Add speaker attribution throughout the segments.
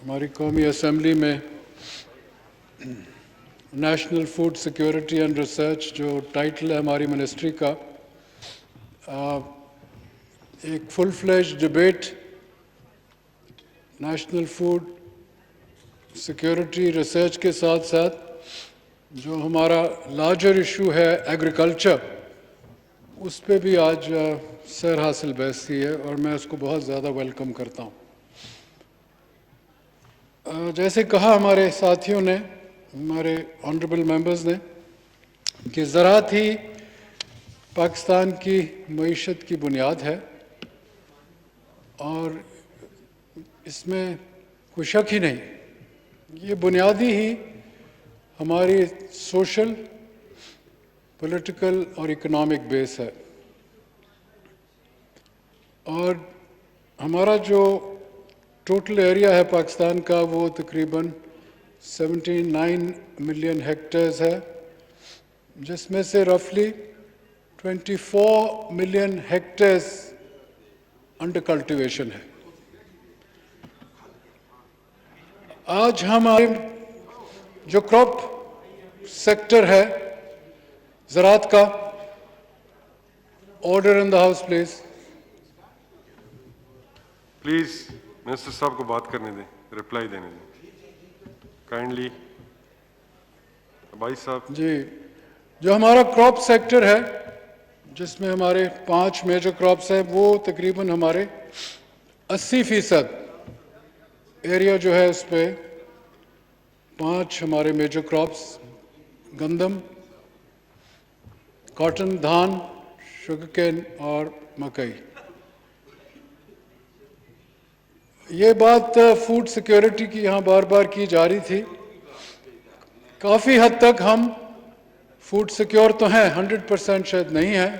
Speaker 1: ہماری قومی اسمبلی میں national food security and research جو ٹائٹل ہے ہماری منسٹری کا، ایک full flash debate national food security research کے ساتھ ساتھ جو ہمارا لارجر ایشو ہے ایگریکلچر، اس پہ بھی آج سیر حاصل بحث کی ہے، اور میں اس کو بہت زیادہ ویلکم کرتا ہوں۔ جیسے کہا ہمارے ساتھیوں نے، ہمارے آنریبل ممبرز نے، کہ زراعت ہی پاکستان کی معیشت کی بنیاد ہے، اور اس میں کوئی شک ہی نہیں، یہ بنیادی ہی ہماری سوشل، پولیٹیکل اور اکنامک بیس ہے۔ اور ہمارا جو ٹوٹل ایریا ہے پاکستان کا، وہ تقریباً 79 ملین ہیکٹرز ہے، جس میں سے رفلی 24 ملین ہیکٹرز انڈر کلٹیویشن ہے۔ آج ہمارے جو کراپ سیکٹر ہے زراعت کا، order in the house please.
Speaker 2: Please minister صاحب کو بات کرنے دیں، رپلائی دینے دیں کائنڈلی۔ بھائی صاحب
Speaker 1: جی، جو ہمارا کراپ سیکٹر ہے، جس میں ہمارے 5 میجر کراپس ہیں، وہ تقریباً ہمارے 80% ایریا جو ہے اس پہ 5 ہمارے میجر کراپس: گندم، کاٹن، دھان، شوگر کین اور مکئی۔ یہ بات فوڈ سیکیورٹی کی یہاں بار بار کی جا رہی تھی۔ کافی حد تک ہم فوڈ سیکیور تو ہیں، 100% شاید نہیں ہیں،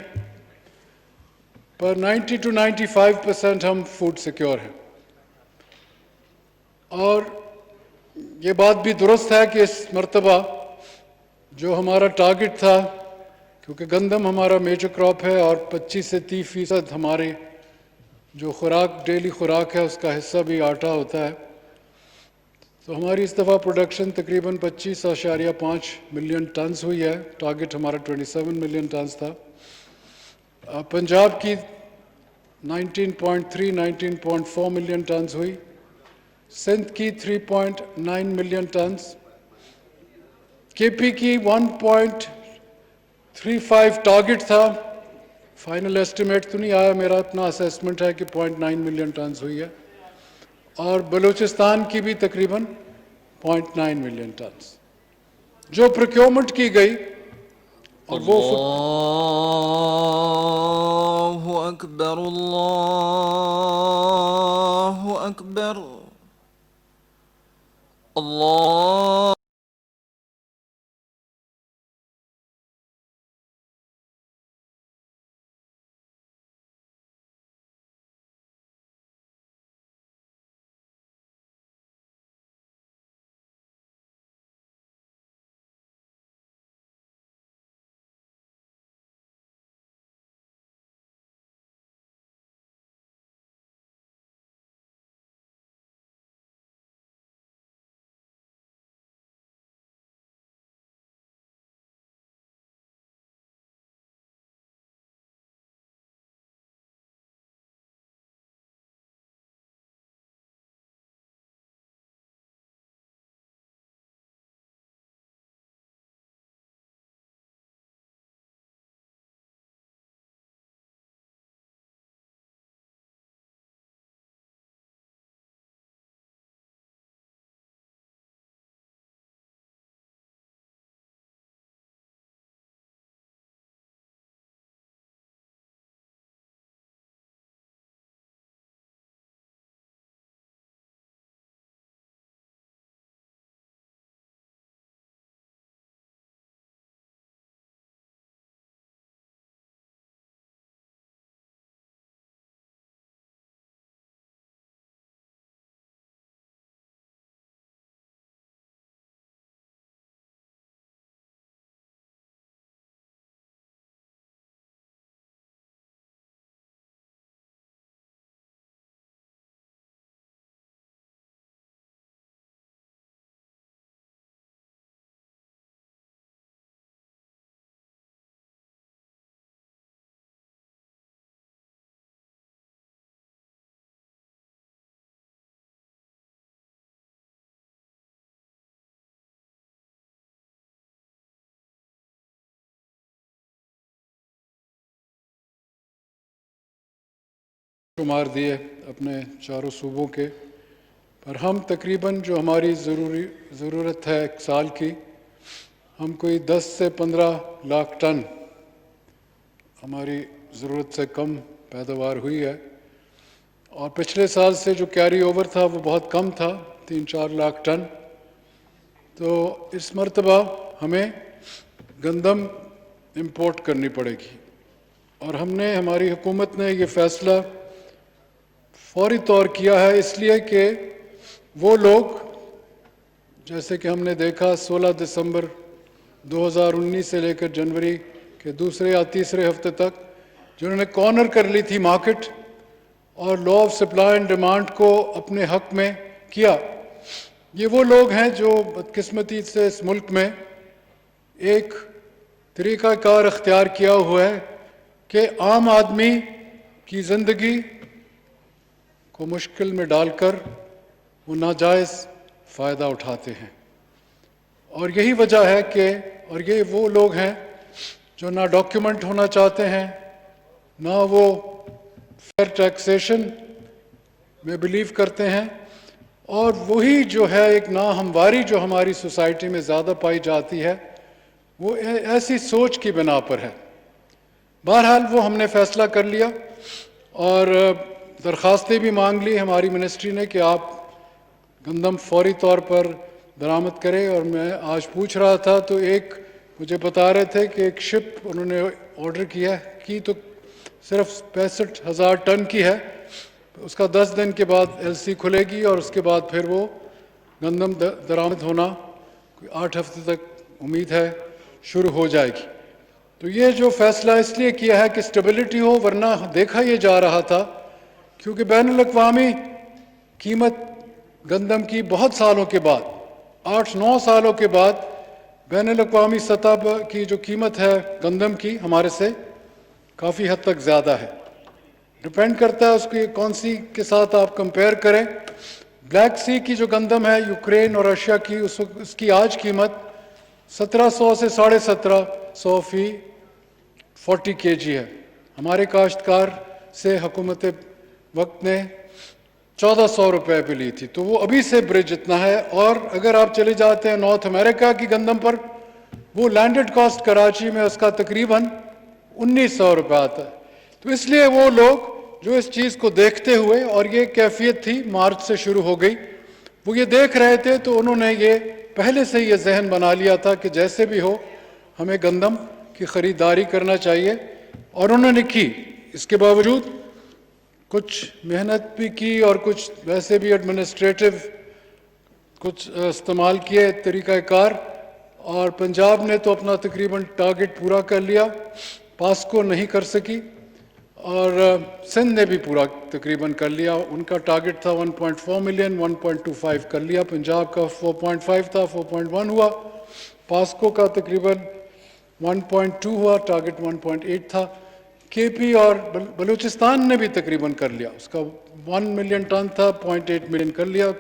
Speaker 1: پر 90 to 95% ہم فوڈ سیکیور ہیں۔ اور یہ بات بھی درست ہے کہ اس مرتبہ جو ہمارا ٹارگٹ تھا، کیونکہ گندم ہمارا میجر کراپ ہے اور 25 سے 30% ہماری جو خوراک، ڈیلی خوراک ہے، اس کا حصہ بھی آٹا ہوتا ہے، تو ہماری اس دفعہ پروڈکشن تقریباً 25.5 ملین ٹنز ہوئی ہے۔ ٹارگٹ ہمارا 27 ملین ٹنز تھا۔ پنجاب کی 19.4 ملین ٹنز ہوئی، سندھ کی 3.9 ملین ٹنز، کے پی کی 1.35 ٹارگٹ تھا، فائنل ایسٹیمیٹ تو نہیں آیا، میرا اپنا اسیسمنٹ ہے کہ 0.9 ملین ٹنز ہوئی ہے، اور بلوچستان کی بھی تقریباً 0.9 ملین ٹنز جو پروکیورمنٹ کی گئی، اور وہ
Speaker 3: اللہ اکبر، اللہ اکبر، اللہ
Speaker 1: शुमार दिए अपने चारों सूबों के, पर हम तकरीबन जो हमारी ज़रूरत है एक साल की, हम कोई 10 से 15 लाख टन हमारी ज़रूरत से कम पैदावार हुई है। और पिछले साल से जो कैरी ओवर था वो बहुत कम था, 3-4 लाख टन। तो इस मर्तबा हमें गंदम इंपोर्ट करनी पड़ेगी, और हमारी हुकूमत ने ये फ़ैसला फौरी तौर किया है, इसलिए कि वो लोग, जैसे कि हमने देखा 16 दिसंबर 2019 से लेकर जनवरी के दूसरे या तीसरे हफ्ते तक, जिन्होंने कॉर्नर कर ली थी मार्केट और law of supply and demand को अपने हक में किया, ये वो लोग हैं जो बदकिस्मती से इस मुल्क में एक तरीक़ाकार अख्तियार किया हुआ है कि आम आदमी की ज़िंदगी को मुश्किल में डालकर वो नाजायज़ फ़ायदा उठाते हैं। और यही वजह है कि, और ये वो लोग हैं जो ना डॉक्यूमेंट होना चाहते हैं, ना वो फेयर टैक्सेशन में बिलीव करते हैं, और वही जो है एक नाहमवारी जो हमारी सोसाइटी में ज़्यादा पाई जाती है, वो ऐसी सोच की बिना पर है। बहरहाल वो हमने फ़ैसला कर लिया और दरख्वास्तें भी मांग ली हमारी मिनिस्ट्री ने कि आप गंदम फौरी तौर पर बरामद करें। और मैं आज पूछ रहा था तो एक मुझे बता रहे थे कि एक शिप उन्होंने ऑर्डर किया की तो सिर्फ 65,000 टन की है, उसका 10 दिन के बाद एलसी खुलेगी और उसके बाद फिर वो गंदम दरामद होना 8 हफ्ते तक उम्मीद है शुरू हो जाएगी। तो ये जो फैसला इसलिए किया है कि स्टेबिलिटी हो, वरना देखा ये जा रहा था क्योंकि बैनुल-अक़वामी कीमत गंदम की बहुत सालों के बाद, 8-9 सालों के बाद बैनुल-अक़वामी सतह की जो कीमत है गंदम की हमारे से काफ़ी हद तक ज़्यादा है। डिपेंड करता है उसकी कौन सी के साथ आप कंपेयर करें। ब्लैक सी की जो गंदम है यूक्रेन और रशिया की, उसकी आज कीमत 1700 से 1750 फी 40 kg है। हमारे काश्तकार से हुकूमत वक्त ने 1400 रुपये पे ली थी, तो वो अभी से ब्रिज इतना है। और अगर आप चले जाते हैं नॉर्थ अमेरिका की गंदम पर, वो लैंडेड कॉस्ट कराची में उसका तकरीबन 1900 रुपये आता है। तो इसलिए वो लोग जो इस चीज़ को देखते हुए, और ये कैफियत थी मार्च से शुरू हो गई, वो ये देख रहे थे, तो उन्होंने ये पहले से ये जहन बना लिया था कि जैसे भी हो हमें गंदम की ख़रीदारी करना चाहिए, और उन्होंने की। इसके बावजूद कुछ मेहनत भी की और कुछ वैसे भी एडमिनिस्ट्रेटिव कुछ इस्तेमाल किए तरीक़ाकार, और पंजाब ने तो अपना तकरीबन टारगेट पूरा कर लिया, पास्को नहीं कर सकी, और सिंध ने भी पूरा तकरीबन कर लिया। उनका टारगेट था 1.4 मिलियन, 1.25 कर लिया। पंजाब का 4.5 था, 4.1 हुआ। पास्को का तकरीबन 1.2 हुआ, टारगेट 1.8 था। केपी और बलूचिस्तान ने भी तकरीबन कर लिया, उसका 1 मिलियन टन था, 0.8 मिलियन कर लिया।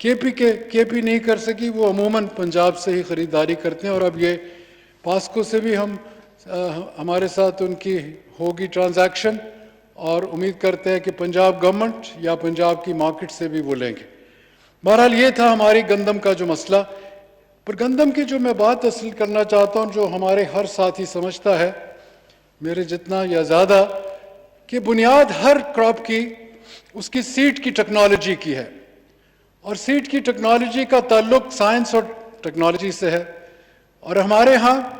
Speaker 1: केपी नहीं कर सकी, वो अमूमन पंजाब से ही ख़रीदारी करते हैं। और अब ये पास्को से भी हमारे साथ उनकी होगी ट्रांजैक्शन, और उम्मीद करते हैं कि पंजाब गवर्नमेंट या पंजाब की मार्केट से भी वो लेंगे। बहरहाल ये था हमारी गंदम का जो मसला। पर गंदम की जो मैं बात असल करना चाहता हूँ, जो हमारे हर साथी समझता है मेरे जितना या ज़्यादा, कि बुनियाद हर क्रॉप की उसकी सीड की टेक्नोलॉजी की है, और सीड की टेक्नोलॉजी का ताल्लुक साइंस और टेक्नोलॉजी से है। और हमारे यहाँ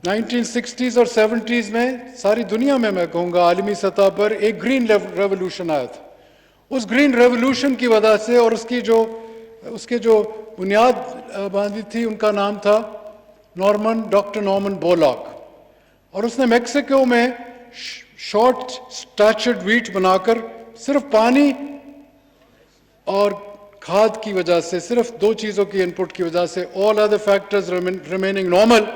Speaker 1: 1960s और 70s में सारी दुनिया में, मैं कहूँगा आलमी सतह पर, एक ग्रीन रेवोल्यूशन आया था। उस ग्रीन रेवोल्यूशन की वजह से, और उसके जो बुनियाद बांधी थी, उनका नाम था डॉक्टर नॉर्मन बोरलॉग, और उसने मेक्सिको में शॉर्ट स्टैचर्ड व्हीट बनाकर सिर्फ पानी और खाद की वजह से, सिर्फ 2 चीज़ों की इनपुट की वजह से, all other factors remaining normal,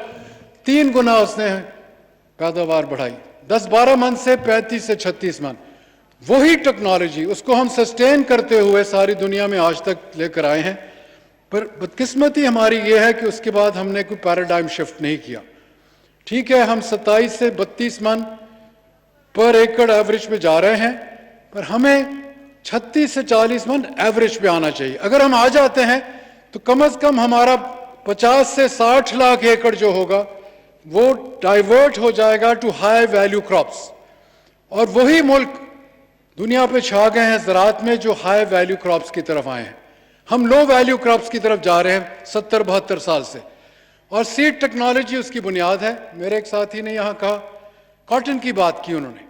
Speaker 1: 3 गुना उसने पैदावार बढ़ाई, 10-12 मन से 35 से 36 मन। वही टेक्नोलॉजी, उसको हम सस्टेन करते हुए सारी दुनिया में आज तक लेकर आए हैं। पर बदकिस्मती हमारी ये है कि उसके बाद हमने कोई पैराडाइम शिफ्ट नहीं किया। ठीक है, हम 27 से 32 मन पर एकड़ एवरेज में जा रहे हैं, پر ہمیں 36 سے 40 من ایوریج پہ آنا چاہیے. اگر ہم آ جاتے ہیں تو کم از کم ہمارا 50 سے 60 لاکھ ایکڑ جو ہوگا وہ ڈائیورٹ ہو جائے گا ٹو ہائی ویلیو کراپس. اور وہی ملک دنیا پہ چھا گئے ہیں زراعت میں جو ہائی ویلیو کراپس کی طرف آئے ہیں. ہم لو ویلیو کراپس کی طرف جا رہے ہیں 70-72 سال سے. اور سیڈ ٹیکنالوجی اس کی بنیاد ہے. میرے ایک ساتھی نے یہاں کہا کاٹن کی بات کی انہوں نے.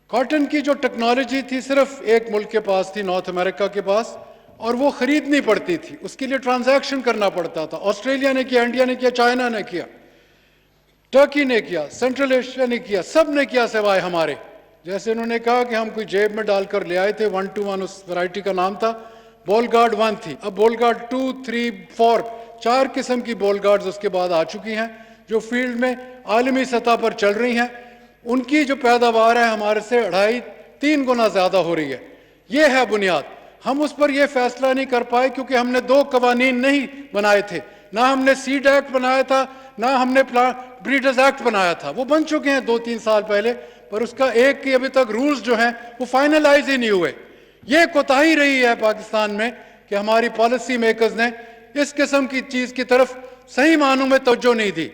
Speaker 1: کاٹن کی جو ٹیکنالوجی تھی صرف ایک ملک کے پاس تھی, نارتھ امریکہ کے پاس, اور وہ خریدنی پڑتی تھی, اس کے لیے ٹرانزیکشن کرنا پڑتا تھا. آسٹریلیا نے کیا, انڈیا نے کیا, چائنا نے کیا, ٹرکی نے کیا, سینٹرل ایشیا نے کیا, سب نے کیا سوائے ہمارے. جیسے انہوں نے کہا کہ ہم کوئی جیب میں ڈال کر لے آئے تھے, 1-2-1 اس ورائٹی کا نام تھا, بول گارڈ 1 تھی, اب بول گارڈ 2, 3, 4 4 قسم کی بول گارڈز اس کے بعد آ چکی ہیں جو فیلڈ میں عالمی سطح پر چل رہی ہیں. ان کی جو پیداوار ہے ہمارے سے 2.5-3 گنا زیادہ ہو رہی ہے. یہ ہے بنیاد. ہم اس پر یہ فیصلہ نہیں کر پائے کیونکہ ہم نے 2 قوانین نہیں بنائے تھے. نہ ہم نے سیڈ ایکٹ بنایا تھا, نہ ہم نے بریڈرز ایکٹ بنایا تھا. وہ بن چکے ہیں 2-3 سال پہلے, پر اس کا ایک کی ابھی تک رولز جو ہیں وہ فائنلائز ہی نہیں ہوئے. یہ کوتاہی رہی ہے پاکستان میں کہ ہماری پالیسی میکرز نے اس قسم کی چیز کی طرف صحیح معنوں میں توجہ نہیں دی.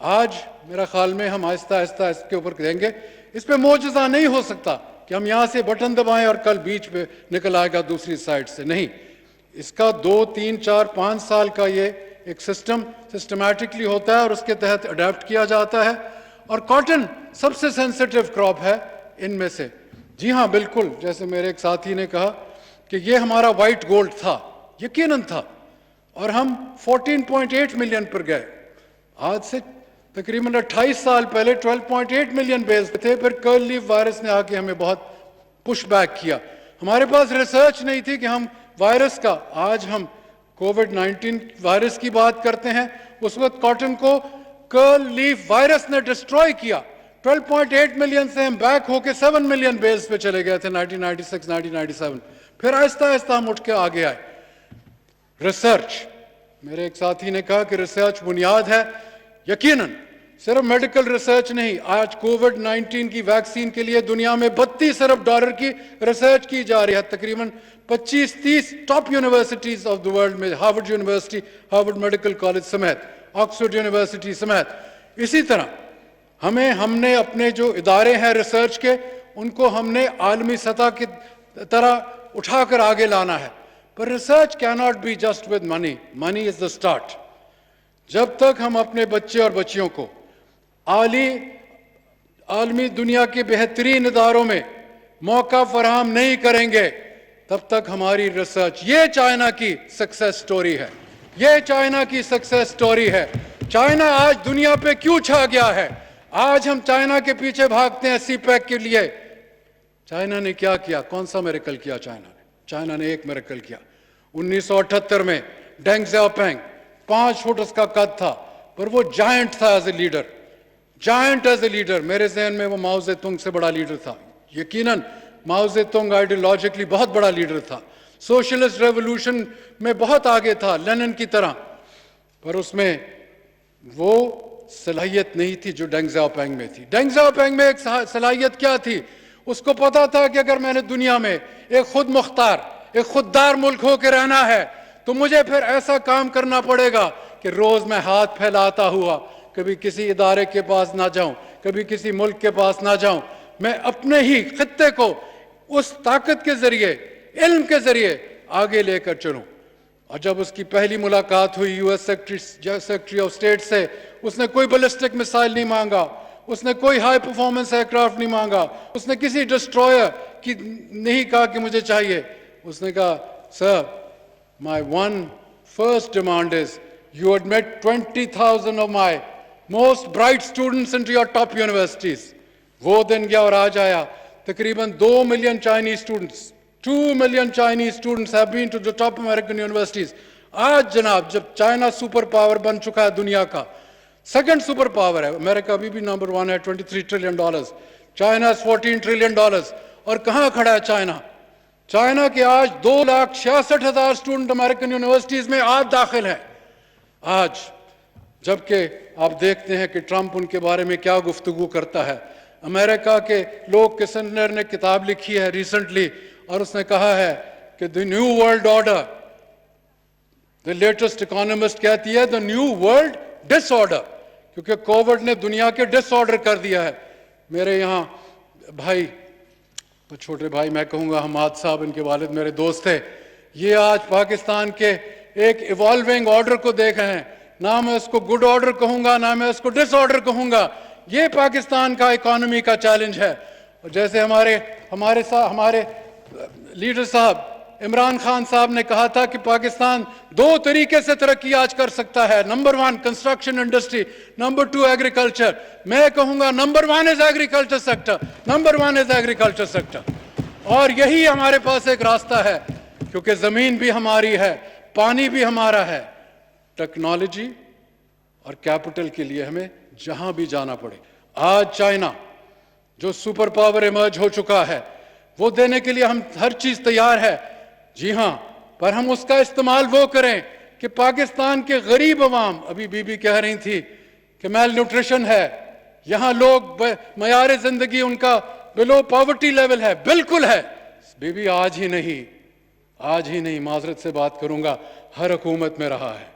Speaker 1: آج میرا خیال میں ہم آہستہ آہستہ اس کے اوپر دیں گے. اس پہ معجزہ نہیں ہو سکتا کہ ہم یہاں سے بٹن دبائیں اور کل بیچ پہ نکل آئے گا دوسری سائڈ سے. نہیں, اس کا 2, 3, 4, 5 سال کا یہ ایک سسٹمیٹکلی ہوتا ہے اور اس کے تحت اڈیپٹ کیا جاتا ہے. اور کاٹن سب سے سینسٹیو کراپ ہے ان میں سے. جی ہاں بالکل, جیسے میرے ایک ساتھی نے کہا کہ یہ ہمارا وائٹ گولڈ تھا, یقیناً تھا, اور ہم 14.8 ملین پر گئے. آج سے تقریباً 28 سال پہلے 12.8 ملین بیس پہ تھے. پھر کرل لیف وائرس نے آ کے ہمیں بہت پش بیک کیا. ہمارے پاس ریسرچ نہیں تھی کہ ہم وائرس کا, آج ہم کووڈ-19 وائرس کی بات کرتے ہیں, اس وقت کاٹن کو کرل لیف وائرس نے ڈسٹروائے کیا. 12.8 ملین سے ہم بیک ہو کے 7 ملین بیس پہ چلے گئے تھے 1996-1997. پھر آہستہ آہستہ ہم اٹھ کے آگے آئے. ریسرچ, میرے ایک ساتھی نے کہا کہ ریسرچ بنیاد ہے. یقیناً صرف میڈیکل ریسرچ نہیں, آج کووڈ-19 کی ویکسین کے لیے دنیا میں 32 ارب ڈالر کی ریسرچ کی جا رہی ہے. تقریباً 25-30 top universities of the world میں, Harvard university, Harvard medical college سمیت, آکسفورڈ یونیورسٹی سمیت. اسی طرح ہم نے اپنے جو ادارے ہیں ریسرچ کے, ان کو ہم نے عالمی سطح کی طرح اٹھا کر آگے لانا ہے. پر research cannot be just with money. Money is the start. جب تک ہم اپنے بچے اور بچیوں کو عالمی دنیا کے بہترین اداروں میں موقع فراہم نہیں کریں گے, تب تک ہماری ریسرچ, یہ چائنا کی سکسیس سٹوری ہے, یہ چائنا کی سکسیس سٹوری ہے. چائنا آج دنیا پہ کیوں چھا گیا ہے؟ آج ہم چائنا کے پیچھے بھاگتے ہیں سی پیک کے لیے. چائنا نے کیا کیا؟ کون سا میریکل کیا چائنا نے؟ چائنا نے ایک میریکل کیا. 1978 میں ڈینگ زیاؤپینگ 5 فٹ اس کا قد تھا, پر وہ جائنٹ تھا as a leader, giant as a leader. میرے ذہن میں وہ ماؤ زے تونگ سے بڑا لیڈر تھا. یقیناً ماؤ زے تونگ آئیڈیولوجیکلی بہت بڑا لیڈر تھا, سوشلسٹ ریولوشن میں بہت آگے تھا لینن کی طرح, پر اس میں وہ صلاحیت نہیں تھی جو ڈینگ زیاؤپینگ میں تھی. ڈینگ زیاؤپینگ میں ایک صلاحیت کیا تھی؟ اس کو پتا تھا کہ اگر میں نے دنیا میں ایک خود مختار, ایک خوددار ملک ہو کے رہنا ہے تو مجھے پھر ایسا کام کرنا پڑے گا کہ روز میں ہاتھ پھیلاتا ہوا کبھی کسی ادارے کے پاس نہ جاؤں, کبھی کسی ملک کے پاس نہ جاؤں. میں اپنے ہی خطے کو اس طاقت کے ذریعے, علم کے ذریعے آگے لے کر چلوں. اور جب اس کی پہلی ملاقات ہوئی U S secretary of state سے, اس نے کوئی بیلسٹک میسائل نہیں مانگا, اس نے کوئی ہائی پرفارمنس ایئر کرافٹ نہیں مانگا, اس نے کسی ڈسٹرائر کی نہیں کہا کہ مجھے چاہیے. اس نے کہا سر, my one first demand is you admit 20,000 of my most bright students into your top universities. وہ دن گیا اور آج آیا. تقریباً 2 million Chinese students, 2 million Chinese students have been to the top American universities. آج جناب جب چائنا سپر پاور بن چکا ہے دنیا کا, سیکنڈ سپر پاور ہے, امریکہ ابھی بھی نمبر 1 ہے, $23 trillion, چائنا $14 trillion. اور کہاں کھڑا ہے چائنا؟ چائنا کے آج 2,66,000 اسٹوڈنٹ امریکن یونیورسٹیز میں آج داخل ہیں. آج جبکہ آپ دیکھتے ہیں کہ ٹرمپ ان کے بارے میں کیا گفتگو کرتا ہے. امریکہ کے لوگ کسنر نے کتاب لکھی ہے ریسنٹلی اور اس نے کہا ہے کہ the new world order, the latest economist کہتی ہے the new world disorder, کیونکہ کووڈ نے دنیا کے ڈس آرڈر کر دیا ہے. میرے یہاں بھائی، چھوٹے بھائی میں کہوں گا، حماد صاحب ان کے والد میرے دوست تھے، یہ آج پاکستان کے ایک ایوالونگ آرڈر کو دیکھ رہے ہیں. نہ میں اس کو گڈ آرڈر کہوں گا نہ میں اس کو ڈس آرڈر کہوں گا. یہ پاکستان کا اکانومی کا چیلنج ہے. اور جیسے ہمارے لیڈر صاحب عمران خان صاحب نے کہا تھا کہ پاکستان دو طریقے سے ترقی آج کر سکتا ہے، number 1 construction industry, number 2 agriculture. میں کہوں گا نمبر 1 از ایگریکلچر سیکٹر، نمبر 1 از ایگریکلچر سیکٹر. اور یہی ہمارے پاس ایک راستہ ہے، کیونکہ زمین بھی ہماری ہے، پانی بھی ہمارا ہے. ٹیکنالوجی اور کیپٹل کے لیے ہمیں جہاں بھی جانا پڑے. آج چائنا جو سپر پاور ایمرج ہو چکا ہے، وہ دینے کے لیے ہم ہر چیز تیار ہے، جی ہاں، پر ہم اس کا استعمال وہ کریں کہ پاکستان کے غریب عوام، ابھی بی بی کہہ رہی تھی کہ میل نیوٹریشن ہے، یہاں لوگ معیار زندگی ان کا بلو پاورٹی لیول ہے، بالکل ہے. بی بی آج ہی نہیں، معذرت سے بات کروں گا، ہر حکومت میں رہا ہے،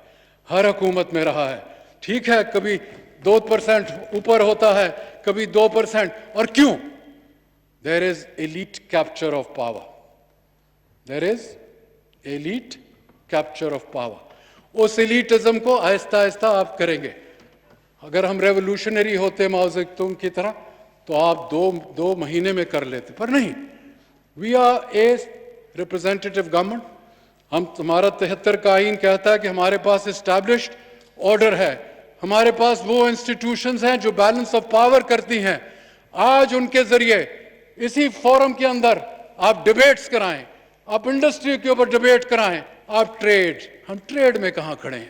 Speaker 1: ہر حکومت میں رہا ہے. ٹھیک ہے، کبھی 2% اوپر ہوتا ہے، کبھی 2%. اور کیوں؟ There is elite capture of power. There is elite capture of power. اس ایلیٹزم کو آہستہ آہستہ آپ کریں گے. اگر ہم ریولوشنری ہوتے ماؤ زیدونگ کی طرح تو آپ دو مہینے میں کر لیتے، پر نہیں. We are a representative government. ہمارا 73 کا آئین کہتا ہے کہ ہمارے پاس اسٹیبلشڈ آرڈر ہے، ہمارے پاس وہ انسٹیٹیوشنز ہیں جو بیلنس آف پاور کرتی ہیں. آج ان کے ذریعے اسی فورم کے اندر آپ ڈیبیٹس کرائیں، آپ انڈسٹری کے اوپر ڈیبیٹ کرائیں، آپ ہم ٹریڈ میں کہاں کھڑے ہیں؟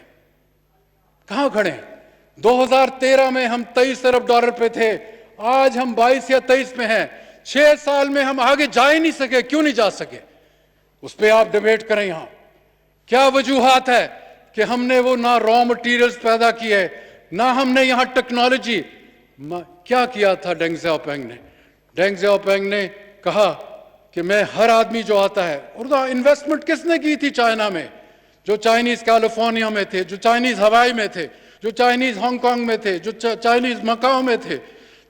Speaker 1: 2013 میں ہم $23 ارب پہ تھے، آج ہم 22 یا 23 میں ہیں. 6 سال میں ہم آگے جا ہی نہیں سکے. کیوں نہیں جا سکے؟ اس پہ آپ ڈیبیٹ کریں. یہاں کیا وجوہات ہے کہ ہم نے وہ نہ را مٹیریلز پیدا کیے، نہ ہم نے یہاں ٹیکنالوجی. کیا کیا تھا ڈینگ زیاؤپینگ نے کہا کہ میں ہر آدمی جو آتا ہے، اور انویسٹمنٹ کس نے کی تھی چائنا میں؟ جو چائنیز کیلیفورنیا میں تھے، جو چائنیز ہوائی میں تھے، جو چائنیز ہانگ کانگ میں تھے، جو چائنیز مکاؤ میں تھے،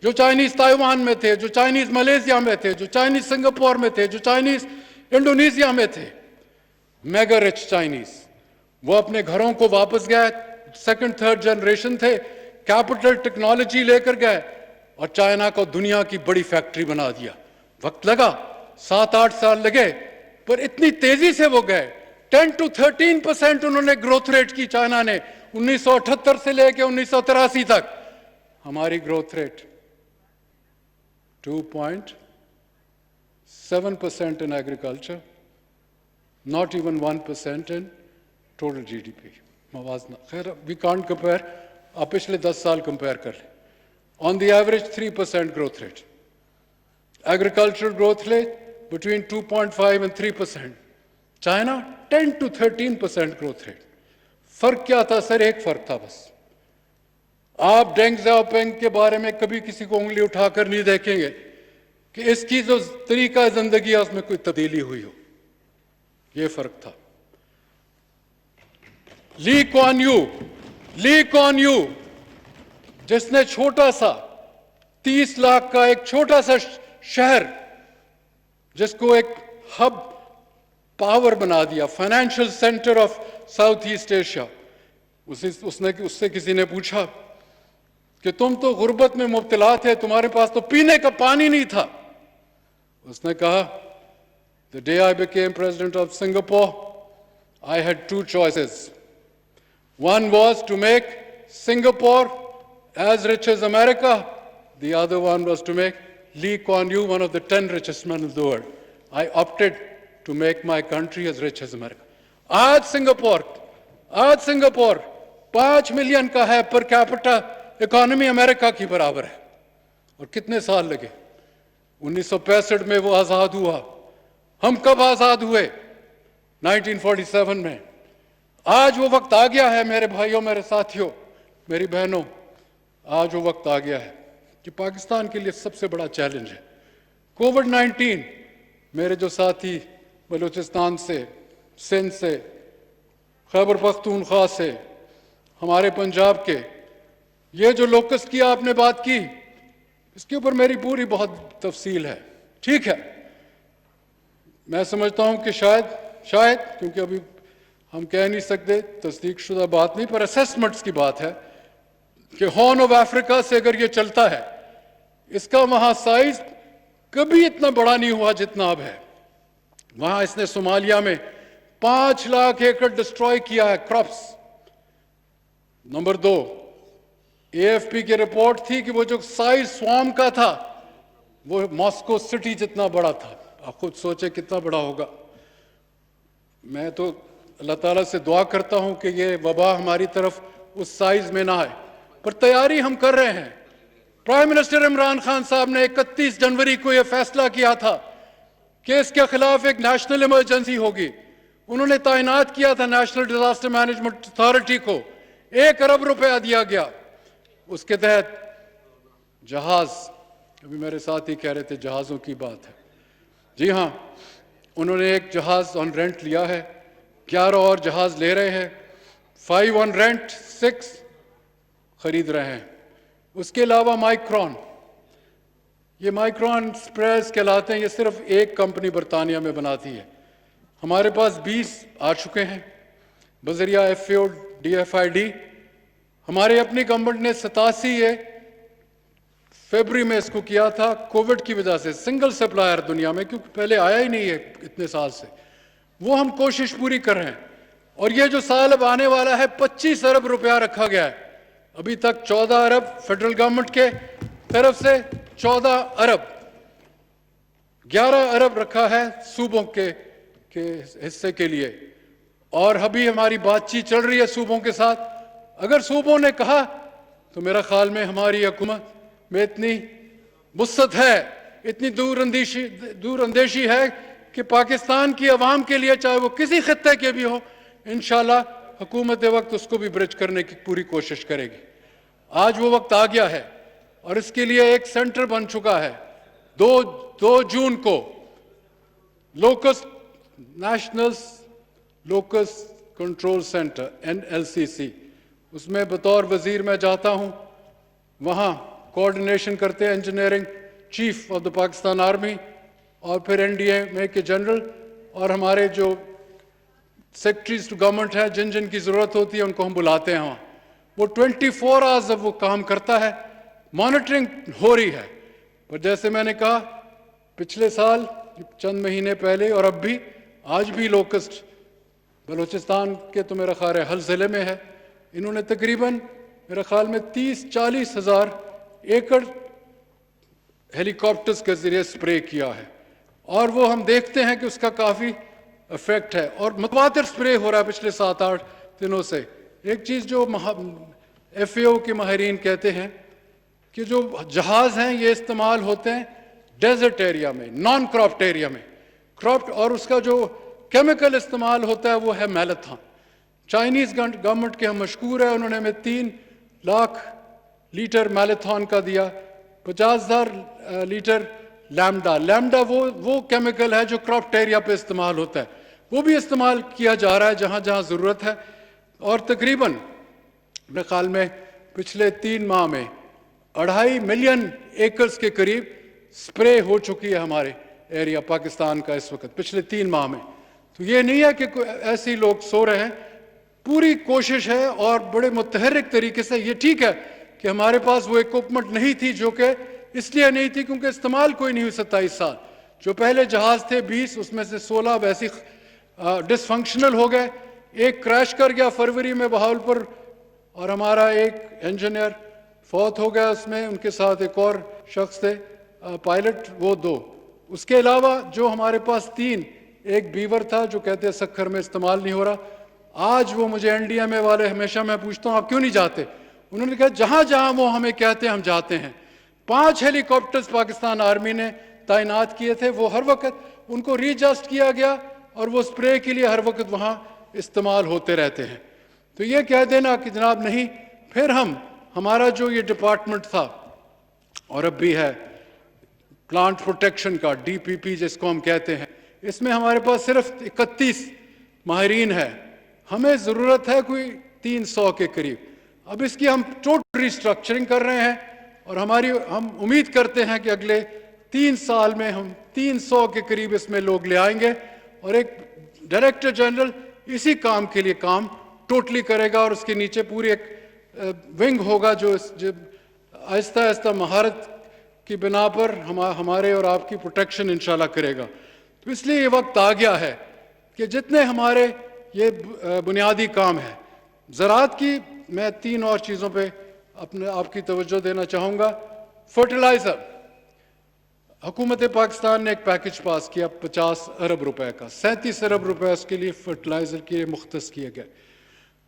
Speaker 1: جو چائنیز تائیوان میں تھے، جو چائنیز ملیشیا میں تھے، جو چائنیز سنگاپور میں تھے، جو چائنیز انڈونیشیا میں تھے. میگا رچ چائنیز، وہ اپنے گھروں کو واپس گئے، 2nd 3rd جنریشن تھے، کیپٹل ٹیکنالوجی لے کر گئے اور چائنا کو دنیا کی بڑی فیکٹری بنا دیا. وقت لگا، 7-8 سال لگے، پر اتنی تیزی سے وہ گئے. 10 to 13% انہوں نے گروتھ ریٹ کی چائنا نے 1978 سے لے کے 1983 تک. ہماری growth rate 2.7% in agriculture, not even 1% in total GDP. موازنہ خیر we can't compare. آپ پچھلے 10 سال کمپیئر کر لیں. On the average 3% growth rate. Agricultural growth rate between 2.5 and 3%. China 10 to 13% growth rate. فرق کیا تھا سر؟ ایک فرق تھا بس. آپ ڈینگ زیاؤپینگ کے بارے میں کبھی کسی کو انگلی اٹھا کر نہیں دیکھیں گے کہ اس کی جو طریقہ زندگی ہے اس میں کوئی تبدیلی ہوئی ہو. یہ فرق تھا. لی کوان یو جس نے چھوٹا سا 30 لاکھ کا ایک چھوٹا سا شہر جس کو ایک ہب پاور بنا دیا، financial centre of south east Asia. اس سے کسی نے پوچھا کہ تم تو غربت میں مبتلا تھے، تمہارے پاس تو پینے کا پانی نہیں تھا. اس نے کہا the day I became president of Singapore, I had 2 choices. One was to make Singapore as rich as America. The other one was to make Lee Kuan Yew one of the 10 richest men in the world. I opted to make my country as rich as America. آج Singapore 5 million کا ہے، per capita economy امریکہ کی برابر ہے. اور کتنے سال لگے؟ 1965 میں وہ آزاد ہوا. ہم کب آزاد ہوئے؟ 1947 میں. آج وہ وقت آ گیا ہے میرے بھائیوں، میرے ساتھیوں، میری بہنوں، آج وہ وقت آ گیا ہے. कि पाकिस्तान के लिए सबसे बड़ा चैलेंज है। कोविड-19 मेरे जो साथी बलूचिस्तान से, सिंध से, खैबर पख्तूनख्वा से, हमारे पंजाब के, ये जो लोकस्ट की आपने बात की, इसके ऊपर मेरी पूरी बहुत तफसील है। ठीक है, मैं समझता हूं कि शायद क्योंकि अभी हम कह नहीं सकते, तस्दीक शुदा बात नहीं, पर असेसमेंट्स की बात है कि हॉर्न ऑफ अफ्रीका से अगर ये चलता है, इसका वहां साइज कभी इतना बड़ा नहीं हुआ जितना अब है। वहां इसने सोमालिया में 5 लाख एकड़ डिस्ट्रॉय किया है क्रॉप्स। नंबर 2, एएफपी की रिपोर्ट थी कि वो जो साइज स्वाम का था वो मॉस्को सिटी जितना बड़ा था। आप खुद सोचे कितना बड़ा होगा। मैं तो अल्लाह ताला से दुआ करता हूं कि ये वबा हमारी तरफ उस साइज में ना आए, पर तैयारी हम कर रहे हैं। प्राइम मिनिस्टर इमरान खान साहब ने 31 जनवरी को यह फैसला किया था कि इसके खिलाफ एक नेशनल इमरजेंसी होगी। उन्होंने तैनात किया था नेशनल डिजास्टर मैनेजमेंट अथॉरिटी को, 1 अरब रुपया दिया गया। उसके तहत जहाज, अभी मेरे साथ ही कह रहे थे जहाजों की बात है, जी हां, उन्होंने एक जहाज ऑन रेंट लिया है, 11 और जहाज ले रहे हैं, 5 ऑन रेंट, 6 खरीद रहे हैं। उसके अलावा माइक्रॉन, ये माइक्रॉन स्प्रेस कहलाते हैं, ये सिर्फ एक कंपनी बरतानिया में बनाती है। हमारे पास 20 आ चुके हैं बजरिया एफएओ डीएफआईडी। हमारी अपनी गवर्नमेंट ने 87 फरवरी में इसको किया था, कोविड की वजह से सिंगल सप्लायर दुनिया में, क्योंकि पहले आया ही नहीं है इतने साल से। वो हम कोशिश पूरी कर रहे हैं। और ये जो साल अब आने वाला है, 25 अरब रुपया रखा गया है। अभी तक 14 अरब फेडरल गवर्नमेंट के तरफ से, 14 अरब, 11 अरब रखा है सूबों के हिस्से के लिए। और अभी हमारी बातचीत चल रही है सूबों के साथ। अगर सूबों ने कहा तो मेरा ख्याल में हमारी हुकूमत में इतनी वुसअत है, इतनी दूरअंदेशी है कि पाकिस्तान की आवाम के लिए, चाहे वो किसी खित्ते के भी हो, इंशाल्लाह हुकूमत वक्त उसको भी ब्रिज करने की पूरी कोशिश करेगी। आज वो वक्त आ गया है और इसके लिए एक सेंटर बन चुका है। 2 जून को national locust control centre NLCC, उसमें बतौर वजीर मैं जाता हूं। वहां कोऑर्डिनेशन करते हैं engineering chief of the Pakistan army और फिर NDMA के जनरल और हमारे जो सेक्रेटरीज टू गवर्नमेंट है, जिन जिन की जरूरत होती है उनको हम बुलाते हैं। वहाँ वो 24 आवर्स अब वो काम करता है, मॉनिटरिंग हो रही है। पर जैसे मैंने कहा, पिछले साल, चंद महीने पहले और अब भी, आज भी लोकस्ट बलूचिस्तान के तो मेरा ख्याल है हर जिले में है। इन्होंने तकरीबन मेरा ख्याल में 30-40 हज़ार एकड़ हेलीकॉप्टर्स के जरिए स्प्रे किया है और वो हम देखते हैं कि उसका काफ़ी इफेक्ट है और मुतवातिर स्प्रे हो रहा है पिछले 7-8 दिनों से। एक चीज़ जो FAO के माहिरीन कहते हैं कि जो जहाज़ हैं ये इस्तेमाल होते हैं डेजर्ट एरिया में, नॉन क्रॉप्ड एरिया में। क्रॉप्ड और उसका जो केमिकल इस्तेमाल होता है वो है मैलाथॉन। चाइनीज़ गवर्नमेंट के हम मशहूर है, उन्होंने हमें 3 लाख लीटर मैलाथॉन का दिया, 50,000 लीटर लैम्डा वो केमिकल है जो क्रॉप्ड एरिया पे इस्तेमाल होता है, वो भी इस्तेमाल किया जा रहा है जहाँ जहाँ ज़रूरत है। और तकरीबन मेरे ख्याल में पिछले 3 माह में 2.5 मिलियन एकर्स के करीब स्प्रे हो चुकी है हमारे एरिया पाकिस्तान का इस वक्त, पिछले 3 माह में। तो ये नहीं है कि ऐसे ही लोग सो रहे हैं, पूरी कोशिश है और बड़े मुतहर्रिक तरीके से। ये ठीक है कि हमारे पास वो इक्विपमेंट नहीं थी, जो कि इसलिए नहीं थी क्योंकि इस्तेमाल कोई नहीं हुई 27 साल। जो पहले जहाज थे 20, उसमें से 16 वैसे डिसफंक्शनल हो गए। एक क्रैश कर गया फरवरी में बहावलपुर और हमारा एक इंजीनियर फौत हो गया उसमें, उनके साथ एक और शख्स थे पायलट, वो 2। उसके अलावा जो हमारे पास 3, एक बीवर था जो कहते हैं सक्खर में इस्तेमाल नहीं हो रहा। आज वो मुझे NDMA वाले, हमेशा मैं पूछता हूँ आप क्यों नहीं जाते, उन्होंने कहा जहाँ जहाँ वो हमें कहते हैं हम जाते हैं। 5 हेलीकॉप्टर्स पाकिस्तान आर्मी ने तैनात किए थे, वो हर वक्त उनको रीएडजस्ट किया गया और वो स्प्रे के लिए हर वक्त वहाँ इस्तेमाल होते रहते हैं। तो ये कह देना कि जनाब नहीं, फिर हमारा जो ये डिपार्टमेंट था और अब भी है, प्लांट प्रोटेक्शन का DPP जिसको हम कहते हैं, इसमें हमारे पास सिर्फ 31 माहिरीन है, हमें ज़रूरत है कोई 300 के करीब। अब इसकी हम टोटल रिस्ट्रक्चरिंग कर रहे हैं और हम उम्मीद करते हैं कि अगले 3 साल में हम 300 के करीब इसमें लोग ले आएंगे और एक डायरेक्टर जनरल इसी काम के लिए काम टोटली करेगा और उसके नीचे पूरी एक विंग होगा जो आहिस्ता आहिस्ता महारत की बिना पर हमारे और आपकी प्रोटेक्शन इंशाल्लाह करेगा। तो इसलिए ये वक्त आ गया है कि जितने हमारे ये बुनियादी काम है, ज़राअत की मैं 3 और चीज़ों पे आपकी तवज्जो देना चाहूँगा। फर्टिलाइज़र, हुकूमत पाकिस्तान ने एक पैकेज पास किया 50 अरब रुपए का, 37 अरब रुपए उसके लिए फर्टिलाइज़र के लिए मुख्तस किए गए।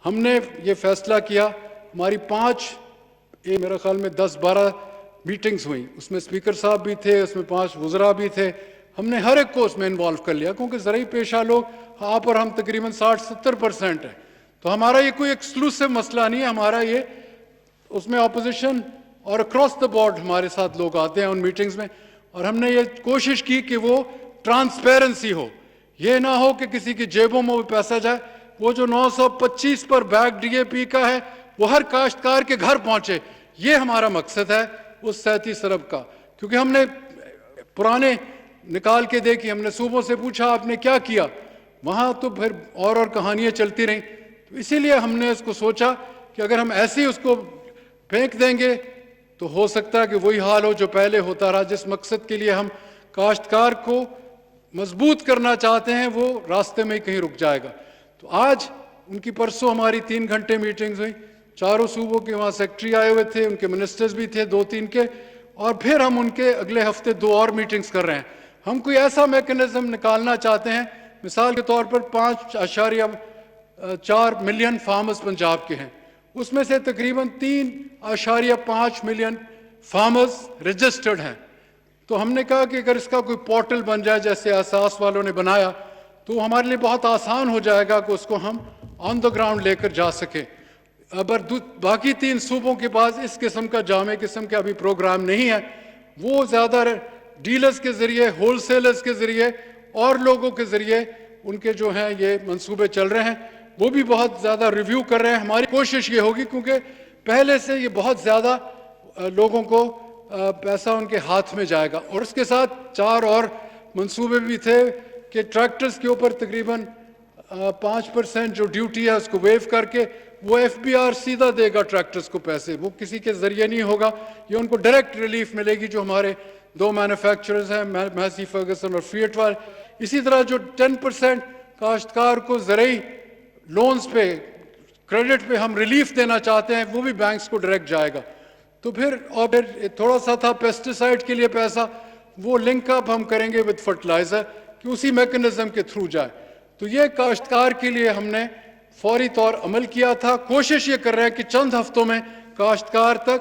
Speaker 1: हमने ये फैसला किया, हमारी 5 मेरे ख्याल में 10-12 मीटिंग्स हुई, उसमें स्पीकर साहब भी थे, उसमें 5 वज़रा भी थे, हमने हर एक को उसमें इन्वॉल्व कर लिया क्योंकि ज़राई पेशा लोग आप और हम तकरीबन 60-70% है, तो हमारा ये कोई एक्सक्लूसिव मसला नहीं है, हमारा ये उसमें अपोजिशन और अक्रॉस द बोर्ड हमारे साथ लोग आते हैं उन मीटिंग्स में, और हमने ये कोशिश की कि वो ट्रांसपेरेंसी हो, ये ना हो कि किसी की जेबों में वो पैसा जाए। वो जो 925 पर बैग DAP का है वो हर काश्तकार के घर पहुंचे, ये हमारा मकसद है उस 37 अरब का। क्योंकि हमने पुराने निकाल के देखी, हमने सूबों से पूछा आपने क्या किया, वहाँ तो फिर और कहानियाँ चलती रहीं। तो इसीलिए हमने इसको सोचा कि अगर हम ऐसे ही उसको फेंक देंगे तो हो सकता है कि वही हाल हो जो पहले होता रहा। जिस मकसद के लिए हम काश्तकार को मजबूत करना चाहते हैं वो रास्ते में ही कहीं रुक जाएगा। तो आज उनकी परसों हमारी 3 घंटे मीटिंग्स हुई, चारों सूबों के वहाँ सेक्रेटरी आए हुए थे, उनके मिनिस्टर्स भी थे 2-3 के, और फिर हम उनके अगले हफ्ते 2 और मीटिंग्स कर रहे हैं। हम कोई ऐसा मैकेनिज्म निकालना चाहते हैं, मिसाल के तौर पर 5.4 मिलियन फार्मर्स पंजाब के हैं, उसमें से तकरीबन 3.5 मिलियन फार्मर्स रजिस्टर्ड हैं। तो हमने कहा कि अगर इसका कोई पोर्टल बन जाए जैसे एहसास वालों ने बनाया तो हमारे लिए बहुत आसान हो जाएगा कि उसको हम ऑन द ग्राउंड लेकर जा सकें। अगर बाकी 3 सूबों के पास इस किस्म का जामे किस्म का अभी प्रोग्राम नहीं है, वो ज़्यादा डीलर्स के ज़रिए, होलसेलर्स के ज़रिए और लोगों के ज़रिए उनके जो हैं ये मंसूबे चल रहे हैं, वो भी बहुत ज़्यादा रिव्यू कर रहे हैं। हमारी कोशिश ये होगी क्योंकि पहले से ये बहुत ज़्यादा लोगों को पैसा उनके हाथ में जाएगा। और उसके साथ 4 और मंसूबे भी थे कि ट्रैक्टर्स के ऊपर तकरीबन 5% जो ड्यूटी है उसको वेव करके वो FBR सीधा देगा ट्रैक्टर्स को पैसे, वो किसी के ज़रिए नहीं होगा, ये उनको डायरेक्ट रिलीफ मिलेगी। जो हमारे 2 मैन्युफैक्चरर्स हैं, मैसी फर्गसन और फिएट वाले, इसी तरह जो 10% काश्तकार को ज़रूरी लोन्स पे, क्रेडिट पे हम रिलीफ देना चाहते हैं, वो भी बैंक्स को डायरेक्ट जाएगा। तो फिर थोड़ा सा था पेस्टिसाइड के लिए पैसा, वो लिंक अप हम करेंगे विद फर्टिलाइज़र कि उसी मैकेनिज्म के थ्रू जाए। तो ये काश्तकार के लिए हमने फौरी तौर अमल किया था। कोशिश ये कर रहे हैं कि चंद हफ्तों में काश्तकार तक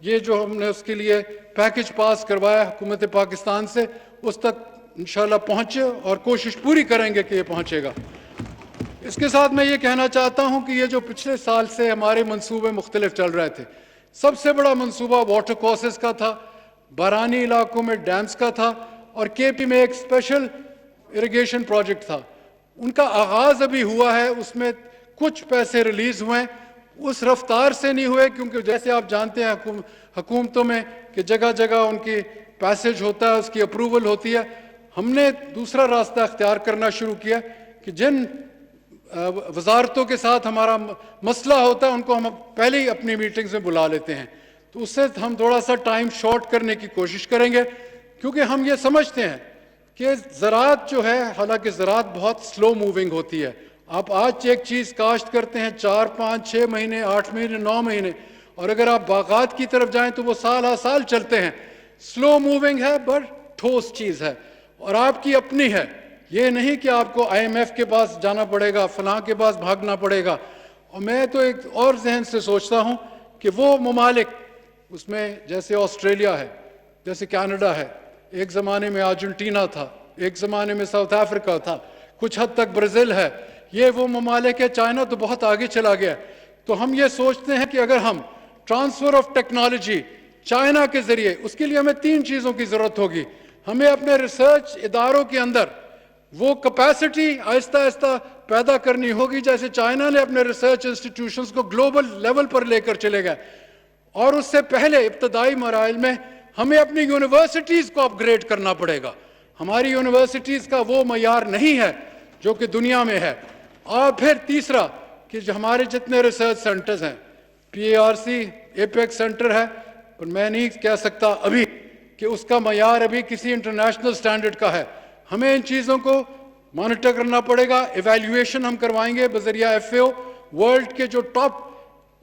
Speaker 1: ये जो हमने उसके लिए पैकेज पास करवाया हुकूमत पाकिस्तान से, उस तक इंशाल्लाह पहुँचे और कोशिश पूरी करेंगे कि ये पहुँचेगा। इसके साथ मैं ये कहना चाहता हूँ कि ये जो पिछले साल से हमारे मंसूबे मुख्तलिफ चल रहे थे, सबसे बड़ा मंसूबा वाटर कोर्सेस का था, बारानी इलाकों में डैम्स का था, और KP में एक स्पेशल इरिगेशन प्रोजेक्ट था। उनका आगाज़ अभी हुआ है, उसमें कुछ पैसे रिलीज़ हुए, उस रफ्तार से नहीं हुए क्योंकि जैसे आप जानते हैं हुकूमतों में कि जगह जगह उनकी पैसेज होता है, उसकी अप्रूवल होती है। हमने दूसरा रास्ता अख्तियार करना शुरू किया कि जिन वजारतों के साथ हमारा मसला होता है उनको हम पहले ही अपनी मीटिंग्स में बुला लेते हैं, तो उससे हम थोड़ा सा टाइम शॉर्ट करने की कोशिश करेंगे। क्योंकि हम ये समझते हैं कि ज़राअत जो है, हालांकि ज़राअत बहुत स्लो मूविंग होती है। आप आज एक चीज़ काश्त करते हैं 4, 5, 6 महीने, 8 महीने, 9 महीने, और अगर आप बागात की तरफ जाएं तो वो साल साल चलते हैं। स्लो मूविंग है बट ठोस चीज़ है और आपकी अपनी है। ये नहीं कि आपको IMF के पास जाना पड़ेगा, फलां के पास भागना पड़ेगा। और मैं तो एक और जहन से सोचता हूँ कि वो ममालिक उसमें जैसे ऑस्ट्रेलिया है, जैसे कनाडा है, एक ज़माने में अर्जेंटीना था, एक ज़माने में साउथ अफ्रीका था, कुछ हद तक ब्राज़ील है, ये वो ममालिक है। चाइना तो बहुत आगे चला गया। तो हम ये सोचते हैं कि अगर हम ट्रांसफ़र ऑफ टेक्नोलॉजी चाइना के जरिए, उसके लिए हमें 3 चीजों की जरूरत होगी। हमें अपने रिसर्च इदारों के अंदर वो कैपेसिटी आहिस्ता आहिस्ता पैदा करनी होगी, जैसे चाइना ने अपने रिसर्च इंस्टीट्यूशंस को ग्लोबल लेवल पर लेकर चले गए। और उससे पहले इब्तदाई मराइल में हमें अपनी यूनिवर्सिटीज को अपग्रेड करना पड़ेगा। हमारी यूनिवर्सिटीज का वो मयार नहीं है जो कि दुनिया में है। और फिर तीसरा कि जो हमारे जितने रिसर्च सेंटर्स हैं, PARC एपेक्स सेंटर है, पर मैं नहीं कह सकता अभी कि उसका मयार अभी किसी इंटरनेशनल स्टैंडर्ड का है। हमें इन चीज़ों को मॉनिटर करना पड़ेगा। इवैल्यूएशन हम करवाएंगे बजरिया FAO। वर्ल्ड के जो टॉप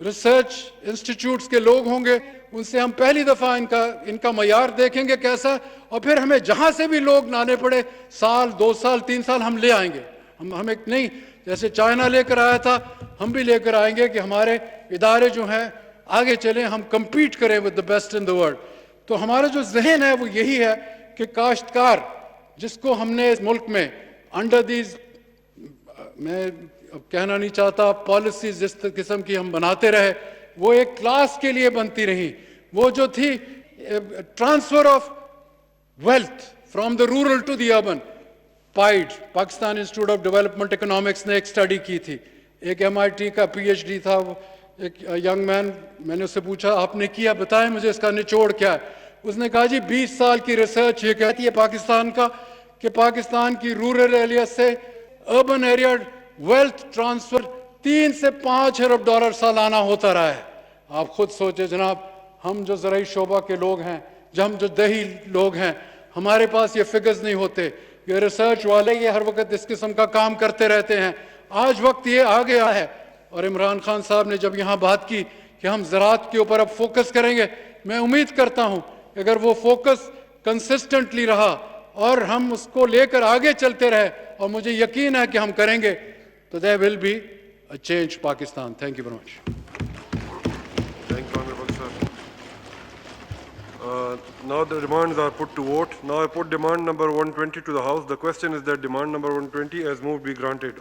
Speaker 1: रिसर्च इंस्टीट्यूट्स के लोग होंगे, उनसे हम पहली दफ़ा इनका मयार देखेंगे कैसा, और फिर हमें जहाँ से भी लोग लाने पड़े, साल 2 साल 3 साल हम ले आएंगे। हमें नहीं, जैसे चाइना लेकर आया था, हम भी लेकर आएंगे कि हमारे इदारे जो हैं आगे चलें, हम compete करें with the best in the world। तो हमारा जो जहन है वो यही है कि काश्तकार जिसको हमने इस मुल्क में अंडर दीज, मैं अब कहना नहीं चाहता, पॉलिसीज जिस किस्म की हम बनाते रहे, वो एक क्लास के लिए बनती रही। वो जो थी transfer of wealth from the rural to the urban, PIDE, Pakistan Institute of Development Economics ने एक स्टडी की थी। एक MIT का PhD था, एक यंग मैन, मैंने उससे पूछा आपने किया, बताएं मुझे इसका निचोड़ क्या है। उसने कहा जी 20 साल की रिसर्च ये कहती है पाकिस्तान का कि पाकिस्तान की रूरल एरिया से अर्बन एरिया वेल्थ ट्रांसफर 3 से 5 अरब डॉलर सालाना होता रहा है। आप खुद सोचे जनाब, हम जो ज़राई शोबा के लोग हैं, हम जो दही लोग हैं, हमारे पास ये फिगर्स नहीं होते। ये रिसर्च वाले ये हर वक्त इस किस्म का काम करते रहते हैं। आज वक्त ये आ गया है, और इमरान खान साहब ने जब यहाँ बात की कि हम ज़राअत के ऊपर अब फोकस करेंगे, मैं उम्मीद करता हूँ कि अगर वो फोकस कंसिस्टेंटली रहा और हम उसको लेकर आगे चलते रहे, और मुझे यकीन है कि हम करेंगे, तो there will be a change Pakistan. Thank you very much.
Speaker 2: Thank you, Honorable Sir. Now the demands are put to vote. Now I put demand number 120 to the House. The question is that demand number 120 as moved be granted.